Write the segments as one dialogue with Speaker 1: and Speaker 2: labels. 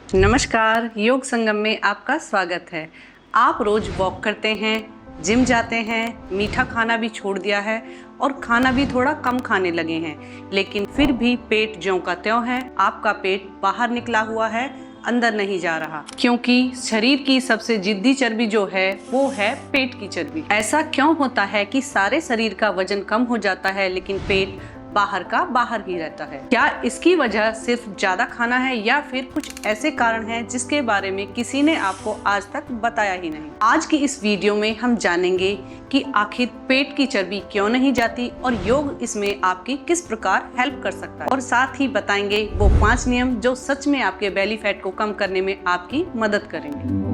Speaker 1: नमस्कार, योग संगम में आपका स्वागत है। आप रोज वॉक करते हैं, जिम जाते हैं, मीठा खाना भी छोड़ दिया है और खाना भी थोड़ा कम खाने लगे हैं, लेकिन फिर भी पेट ज्यों का त्यों है। आपका पेट बाहर निकला हुआ है, अंदर नहीं जा रहा, क्योंकि शरीर की सबसे जिद्दी चर्बी जो है वो है पेट की चर्बी। ऐसा क्यों होता है कि सारे शरीर का वजन कम हो जाता है लेकिन पेट बाहर का बाहर ही रहता है? क्या इसकी वजह सिर्फ ज्यादा खाना है या फिर कुछ ऐसे कारण हैं जिसके बारे में किसी ने आपको आज तक बताया ही नहीं? आज की इस वीडियो में हम जानेंगे कि आखिर पेट की चर्बी क्यों नहीं जाती और योग इसमें आपकी किस प्रकार हेल्प कर सकता है, और साथ ही बताएंगे वो 5 नियम जो सच में आपके बेली फैट को कम करने में आपकी मदद करेंगे।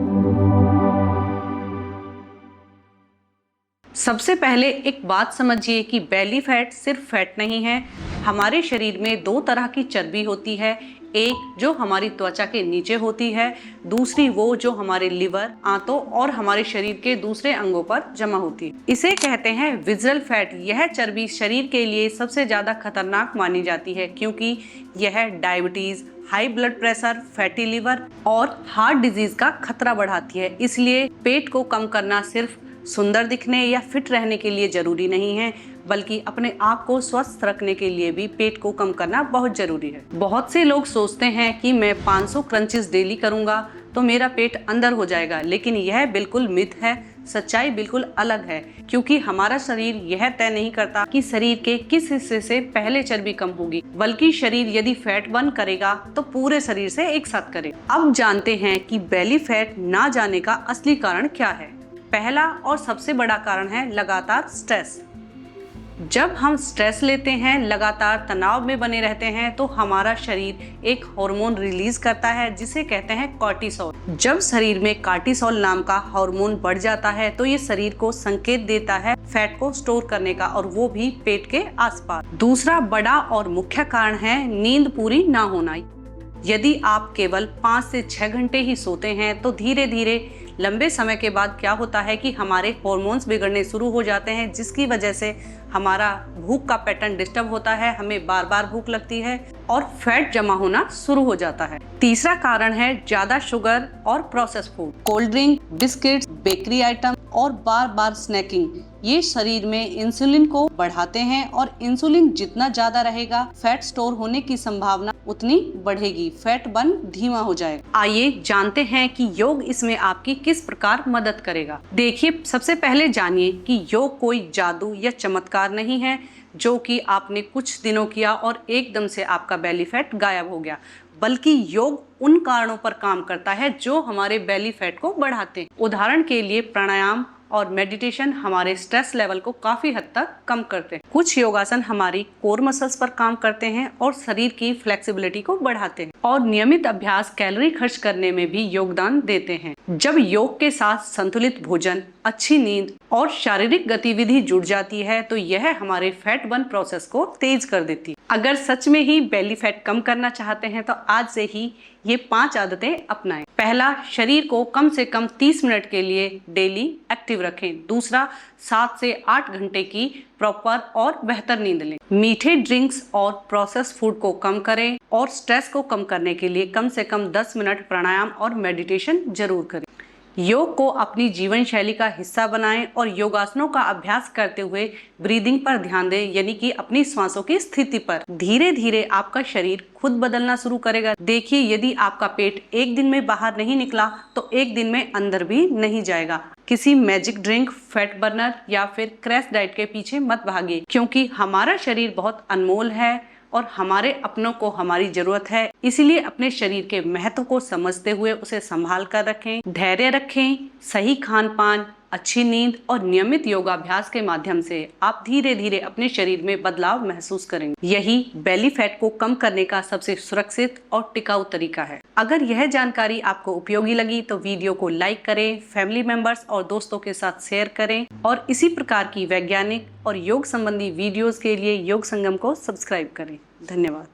Speaker 1: सबसे पहले एक बात समझिए कि बेली फैट सिर्फ फैट नहीं है। हमारे शरीर में 2 तरह की चर्बी होती है, एक जो हमारी त्वचा के नीचे होती है, दूसरी वो जो हमारे लिवर, आंतों और हमारे शरीर के दूसरे अंगों पर जमा होती है। इसे कहते हैं विसरल फैट। यह चर्बी शरीर के लिए सबसे ज्यादा खतरनाक मानी जाती है क्योंकि यह diabetes, high blood pressure, fatty liver और हार्ट डिजीज का खतरा बढ़ाती है। इसलिए पेट को कम करना सिर्फ सुंदर दिखने या फिट रहने के लिए जरूरी नहीं है, बल्कि अपने आप को स्वस्थ रखने के लिए भी पेट को कम करना बहुत जरूरी है। बहुत से लोग सोचते हैं कि मैं 500 क्रंचेस डेली करूंगा तो मेरा पेट अंदर हो जाएगा, लेकिन यह बिल्कुल मिथ है। सच्चाई बिल्कुल अलग है, क्योंकि हमारा शरीर यह तय नहीं करता कि शरीर के किस हिस्से से पहले चर्बी कम होगी, बल्कि शरीर यदि फैट बर्न करेगा तो पूरे शरीर से एक साथ करेगा। अब जानते हैं कि बेली फैट ना जाने का असली कारण क्या है। पहला और सबसे बड़ा कारण है लगातार स्ट्रेस। जब हम स्ट्रेस लेते हैं, लगातार तनाव में बने रहते हैं, तो हमारा शरीर एक हार्मोन रिलीज करता है जिसे कहते हैं कॉर्टिसोल। जब शरीर में कॉर्टिसोल नाम का हार्मोन बढ़ जाता है तो ये शरीर को संकेत देता है फैट को स्टोर करने का, और वो भी पेट के आसपास। दूसरा बड़ा और मुख्य कारण है नींद पूरी ना होना। यदि आप केवल 5 से 6 घंटे ही सोते हैं तो धीरे धीरे लंबे समय के बाद क्या होता है कि हमारे हार्मोन्स बिगड़ने शुरू हो जाते हैं, जिसकी वजह से हमारा भूख का पैटर्न डिस्टर्ब होता है, हमें बार बार भूख लगती है और फैट जमा होना शुरू हो जाता है। तीसरा कारण है ज्यादा शुगर और process food. Cold drink, biscuits, bakery item और बार बार स्नैकिंग ये शरीर में इंसुलिन को बढ़ाते हैं, और इंसुलिन जितना ज्यादा रहेगा फैट स्टोर होने की संभावना उतनी बढ़ेगी, फैट बर्न धीमा हो जाएगा। आइए जानते हैं कि योग इसमें आपकी किस प्रकार मदद करेगा। देखिए, सबसे पहले जानिए कि योग कोई जादू या चमत्कार नहीं है जो कि आपने कुछ दिनों किया और एकदम से आपका बेली फैट गायब हो गया, बल्कि योग उन कारणों पर काम करता है जो हमारे बेली फैट को बढ़ाते हैं। उदाहरण के लिए प्राणायाम और मेडिटेशन हमारे स्ट्रेस लेवल को काफी हद तक कम करते हैं। कुछ योगासन हमारी कोर मसल्स पर काम करते हैं और शरीर की फ्लेक्सिबिलिटी को बढ़ाते हैं, और नियमित अभ्यास कैलोरी खर्च करने में भी योगदान देते हैं। जब योग के साथ संतुलित भोजन, अच्छी नींद और शारीरिक गतिविधि जुड़ जाती है तो यह हमारे फैट बर्न प्रोसेस को तेज कर देती है। अगर सच में ही बेली फैट कम करना चाहते हैं तो आज से ही ये 5 आदतें अपनाएं। पहला, शरीर को कम से कम 30 मिनट के लिए डेली एक्टिव रखें। दूसरा, 7 से 8 घंटे की प्रॉपर और बेहतर नींद लें। मीठे ड्रिंक्स और प्रोसेस फूड को कम करें, और स्ट्रेस को कम करने के लिए कम से कम 10 मिनट प्राणायाम और मेडिटेशन जरूर करें। योग को अपनी जीवन शैली का हिस्सा बनाएं और योगासनों का अभ्यास करते हुए ब्रीदिंग पर ध्यान दें, यानी कि अपनी सांसों की स्थिति पर। धीरे धीरे आपका शरीर खुद बदलना शुरू करेगा। देखिए, यदि आपका पेट एक दिन में बाहर नहीं निकला तो एक दिन में अंदर भी नहीं जाएगा। किसी मैजिक ड्रिंक, फैट बर्नर या फिर क्रैश डाइट के पीछे मत भागिए, क्योंकि हमारा शरीर बहुत अनमोल है और हमारे अपनों को हमारी जरूरत है। इसीलिए अपने शरीर के महत्व को समझते हुए उसे संभाल कर रखें, धैर्य रखें। सही खान पान, अच्छी नींद और नियमित योगाभ्यास के माध्यम से आप धीरे धीरे अपने शरीर में बदलाव महसूस करेंगे। यही बेली फैट को कम करने का सबसे सुरक्षित और टिकाऊ तरीका है। अगर यह जानकारी आपको उपयोगी लगी तो वीडियो को लाइक करें, फैमिली मेंबर्स और दोस्तों के साथ शेयर करें, और इसी प्रकार की वैज्ञानिक और योग संबंधी वीडियोस के लिए योग संगम को सब्सक्राइब करें। धन्यवाद।